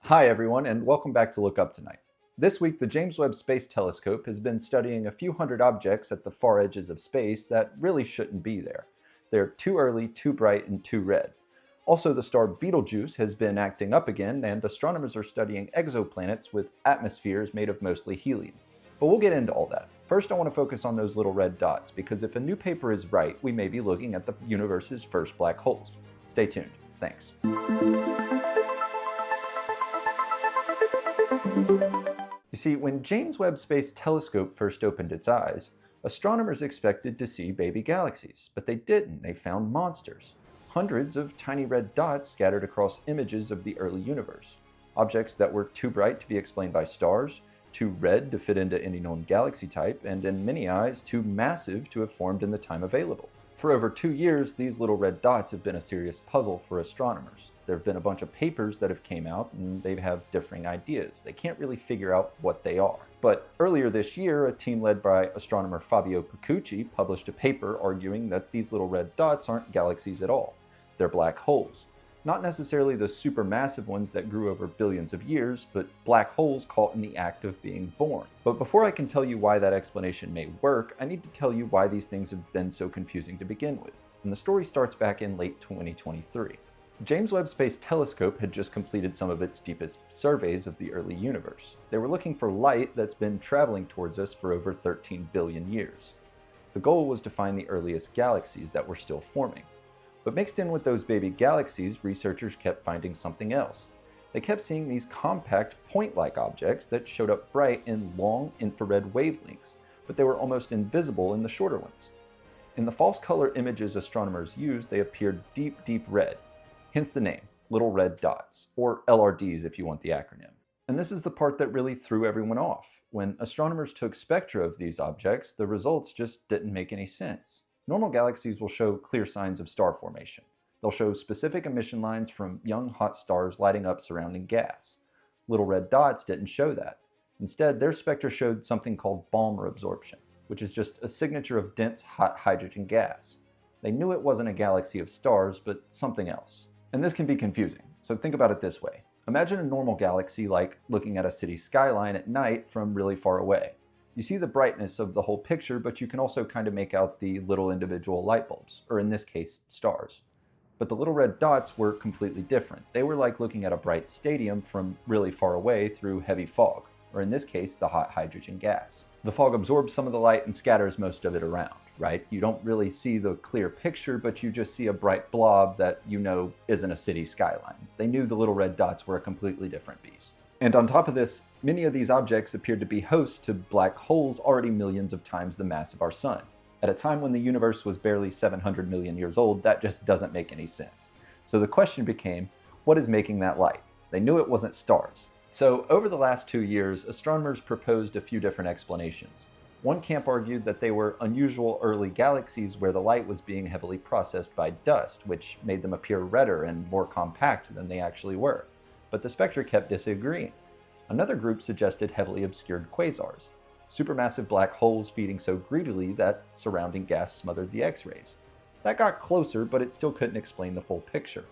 Hi everyone, and welcome back to Look Up Tonight. This week, the James Webb Space Telescope has been studying a few hundred objects at the far edges of space that really shouldn't be there. They're too early, too bright, and too red. Also, the star Betelgeuse has been acting up again, and astronomers are studying exoplanets with atmospheres made of mostly helium. But we'll get into all that. First, I want to focus on those little red dots, because if a new paper is right, we may be looking at the universe's first black holes. Stay tuned. Thanks. You see, when James Webb Space Telescope first opened its eyes, astronomers expected to see baby galaxies, but they didn't. They found monsters. Hundreds of tiny red dots scattered across images of the early universe. Objects that were too bright to be explained by stars, too red to fit into any known galaxy type, and in many eyes, too massive to have formed in the time available. For over 2 years, these little red dots have been a serious puzzle for astronomers. There have been a bunch of papers that have came out and they have differing ideas. They can't really figure out what they are. But earlier this year, a team led by astronomer Fabio Pacucci published a paper arguing that these little red dots aren't galaxies at all. They're black holes. Not necessarily the supermassive ones that grew over billions of years, but black holes caught in the act of being born. But before I can tell you why that explanation may work, I need to tell you why these things have been so confusing to begin with. And the story starts back in late 2023. James Webb Space Telescope had just completed some of its deepest surveys of the early universe. They were looking for light that's been traveling towards us for over 13 billion years. The goal was to find the earliest galaxies that were still forming. But mixed in with those baby galaxies, researchers kept finding something else. They kept seeing these compact, point-like objects that showed up bright in long infrared wavelengths, but they were almost invisible in the shorter ones. In the false color images astronomers used, they appeared deep, deep red. Hence the name, little red dots, or LRDs if you want the acronym. And this is the part that really threw everyone off. When astronomers took spectra of these objects, the results just didn't make any sense. Normal galaxies will show clear signs of star formation. They'll show specific emission lines from young hot stars lighting up surrounding gas. Little red dots didn't show that. Instead, their spectra showed something called Balmer absorption, which is just a signature of dense hot hydrogen gas. They knew it wasn't a galaxy of stars, but something else. And this can be confusing, so think about it this way. Imagine a normal galaxy like looking at a city skyline at night from really far away. You see the brightness of the whole picture, but you can also kind of make out the little individual light bulbs, or in this case, stars. But the little red dots were completely different. They were like looking at a bright stadium from really far away through heavy fog, or in this case, the hot hydrogen gas. The fog absorbs some of the light and scatters most of it around, right? You don't really see the clear picture, but you just see a bright blob that you know isn't a city skyline. They knew the little red dots were a completely different beast. And on top of this, many of these objects appeared to be hosts to black holes already millions of times the mass of our sun. At a time when the universe was barely 700 million years old, that just doesn't make any sense. So the question became, what is making that light? They knew it wasn't stars. So over the last 2 years, astronomers proposed a few different explanations. One camp argued that they were unusual early galaxies where the light was being heavily processed by dust, which made them appear redder and more compact than they actually were. But the spectra kept disagreeing. Another group suggested heavily obscured quasars, supermassive black holes feeding so greedily that surrounding gas smothered the X-rays. That got closer, but it still couldn't explain the full picture.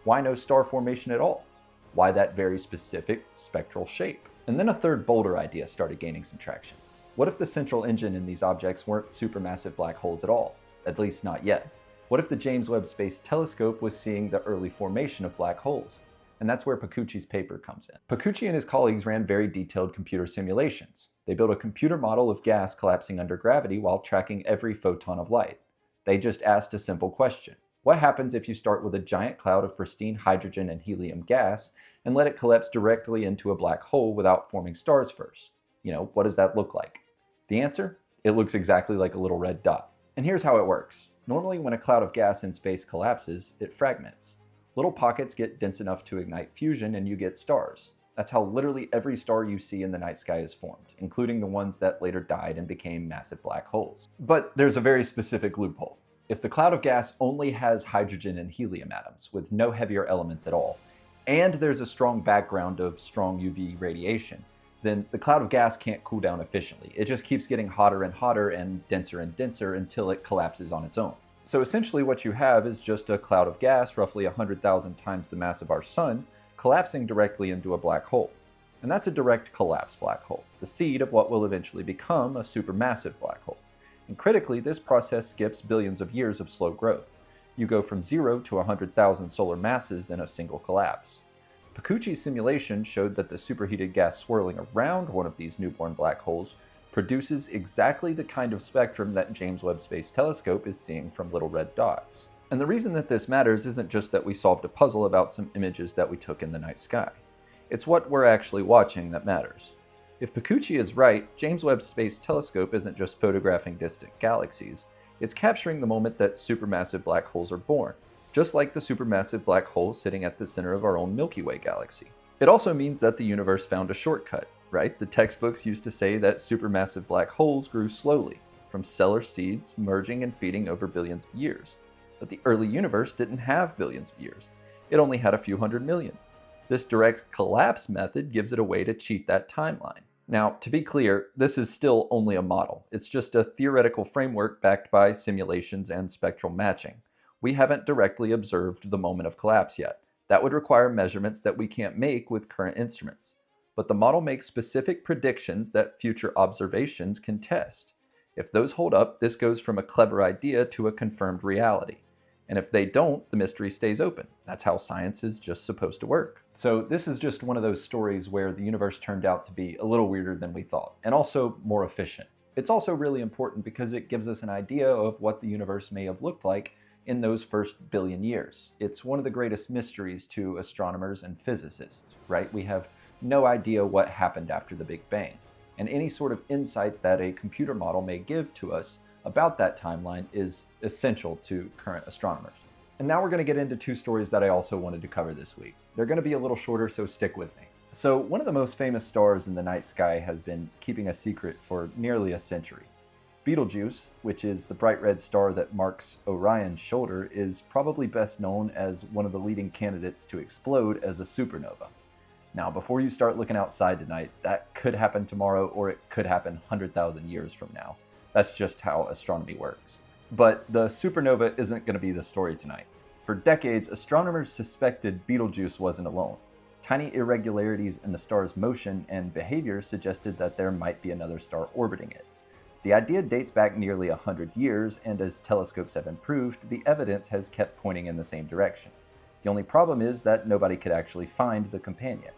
Why no star formation at all? Why that very specific spectral shape? And then a third bolder idea started gaining some traction. What if the central engine in these objects weren't supermassive black holes at all? At least not yet. What if the James Webb Space Telescope was seeing the early formation of black holes? And that's where Pacucci's paper comes in. Pacucci and his colleagues ran very detailed computer simulations. They built a computer model of gas collapsing under gravity while tracking every photon of light. They just asked a simple question. What happens if you start with a giant cloud of pristine hydrogen and helium gas and let it collapse directly into a black hole without forming stars first? What does that look like? The answer? It looks exactly like a little red dot. And here's how it works. Normally, when a cloud of gas in space collapses, it fragments. Little pockets get dense enough to ignite fusion and you get stars. That's how literally every star you see in the night sky is formed, including the ones that later died and became massive black holes. But there's a very specific loophole. If the cloud of gas only has hydrogen and helium atoms with no heavier elements at all, and there's a strong background of strong UV radiation, then the cloud of gas can't cool down efficiently. It just keeps getting hotter and hotter and denser until it collapses on its own. So essentially what you have is just a cloud of gas roughly 100,000 times the mass of our sun, collapsing directly into a black hole. And that's a direct collapse black hole, the seed of what will eventually become a supermassive black hole. And critically, this process skips billions of years of slow growth. You go from 0 to 100,000 solar masses in a single collapse. Piccucci's simulation showed that the superheated gas swirling around one of these newborn black holes produces exactly the kind of spectrum that James Webb Space Telescope is seeing from little red dots. And the reason that this matters isn't just that we solved a puzzle about some images that we took in the night sky. It's what we're actually watching that matters. If Piccucci is right, James Webb Space Telescope isn't just photographing distant galaxies, it's capturing the moment that supermassive black holes are born, just like the supermassive black hole sitting at the center of our own Milky Way galaxy. It also means that the universe found a shortcut, right? The textbooks used to say that supermassive black holes grew slowly, from stellar seeds merging and feeding over billions of years. But the early universe didn't have billions of years. It only had a few hundred million. This direct collapse method gives it a way to cheat that timeline. Now, to be clear, this is still only a model. It's just a theoretical framework backed by simulations and spectral matching. We haven't directly observed the moment of collapse yet. That would require measurements that we can't make with current instruments. But the model makes specific predictions that future observations can test. If those hold up, this goes from a clever idea to a confirmed reality. And if they don't, the mystery stays open. That's how science is just supposed to work. So this is just one of those stories where the universe turned out to be a little weirder than we thought, and also more efficient. It's also really important because it gives us an idea of what the universe may have looked like in those first billion years. It's one of the greatest mysteries to astronomers and physicists, right? We have no idea what happened after the Big Bang. And any sort of insight that a computer model may give to us about that timeline is essential to current astronomers. And now we're going to get into two stories that I also wanted to cover this week. They're going to be a little shorter, so stick with me. So one of the most famous stars in the night sky has been keeping a secret for nearly a century. Betelgeuse, which is the bright red star that marks Orion's shoulder, is probably best known as one of the leading candidates to explode as a supernova. Now, before you start looking outside tonight, that could happen tomorrow or it could happen 100,000 years from now. That's just how astronomy works. But the supernova isn't going to be the story tonight. For decades, astronomers suspected Betelgeuse wasn't alone. Tiny irregularities in the star's motion and behavior suggested that there might be another star orbiting it. The idea dates back nearly 100 years, and as telescopes have improved, the evidence has kept pointing in the same direction. The only problem is that nobody could actually find the companion.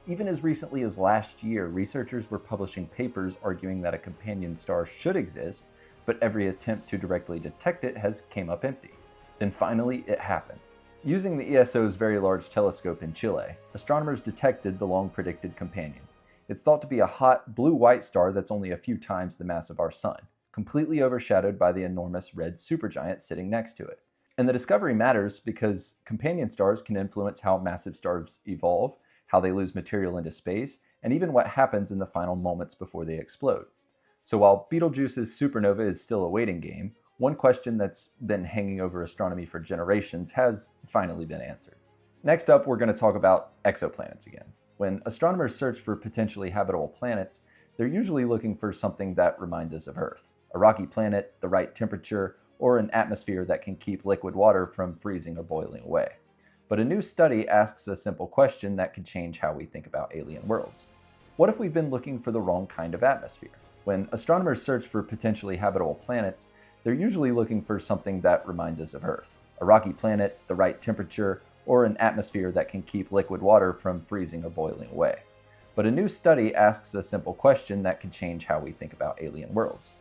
Even as recently as last year, researchers were publishing papers arguing that a companion star should exist, but every attempt to directly detect it has came up empty. Then finally, it happened. Using the ESO's Very Large Telescope in Chile, astronomers detected the long-predicted companion. It's thought to be a hot, blue-white star that's only a few times the mass of our Sun, completely overshadowed by the enormous red supergiant sitting next to it. And the discovery matters because companion stars can influence how massive stars evolve, how they lose material into space, and even what happens in the final moments before they explode. So while Betelgeuse's supernova is still a waiting game, one question that's been hanging over astronomy for generations has finally been answered. Next up, we're going to talk about exoplanets again. When astronomers search for potentially habitable planets, they're usually looking for something that reminds us of Earth. A rocky planet, the right temperature, or an atmosphere that can keep liquid water from freezing or boiling away. But a new study asks a simple question that could change how we think about alien worlds. What if we've been looking for the wrong kind of atmosphere? When astronomers search for potentially habitable planets, they're usually looking for something that reminds us of Earth. A rocky planet, the right temperature, or an atmosphere that can keep liquid water from freezing or boiling away. But a new study asks a simple question that could change how we think about alien worlds.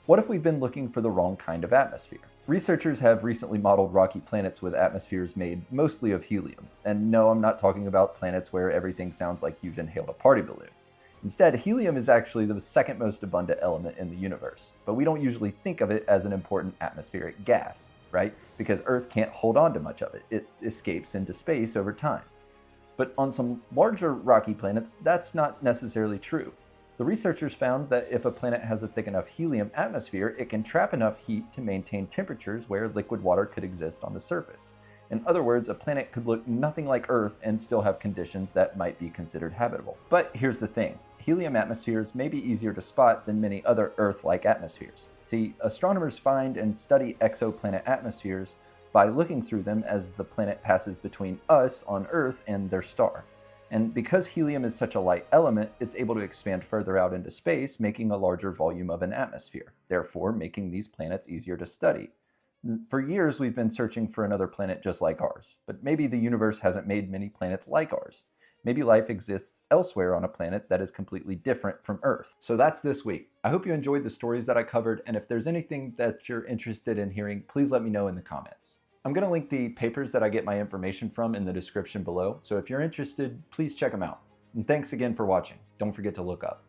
What if we've been looking for the wrong kind of atmosphere? Researchers have recently modeled rocky planets with atmospheres made mostly of helium. And no, I'm not talking about planets where everything sounds like you've inhaled a party balloon. Instead, helium is actually the second most abundant element in the universe, but we don't usually think of it as an important atmospheric gas, right? Because Earth can't hold on to much of it. It escapes into space over time. But on some larger rocky planets, that's not necessarily true. The researchers found that if a planet has a thick enough helium atmosphere, it can trap enough heat to maintain temperatures where liquid water could exist on the surface. In other words, a planet could look nothing like Earth and still have conditions that might be considered habitable. But here's the thing. Helium atmospheres may be easier to spot than many other Earth-like atmospheres. See, astronomers find and study exoplanet atmospheres by looking through them as the planet passes between us on Earth and their star. And because helium is such a light element, it's able to expand further out into space, making a larger volume of an atmosphere, therefore making these planets easier to study. For years, we've been searching for another planet just like ours, but maybe the universe hasn't made many planets like ours. Maybe life exists elsewhere on a planet that is completely different from Earth. So that's this week. I hope you enjoyed the stories that I covered, and if there's anything that you're interested in hearing, please let me know in the comments. I'm going to link the papers that I get my information from in the description below, so if you're interested, please check them out. And thanks again for watching. Don't forget to look up.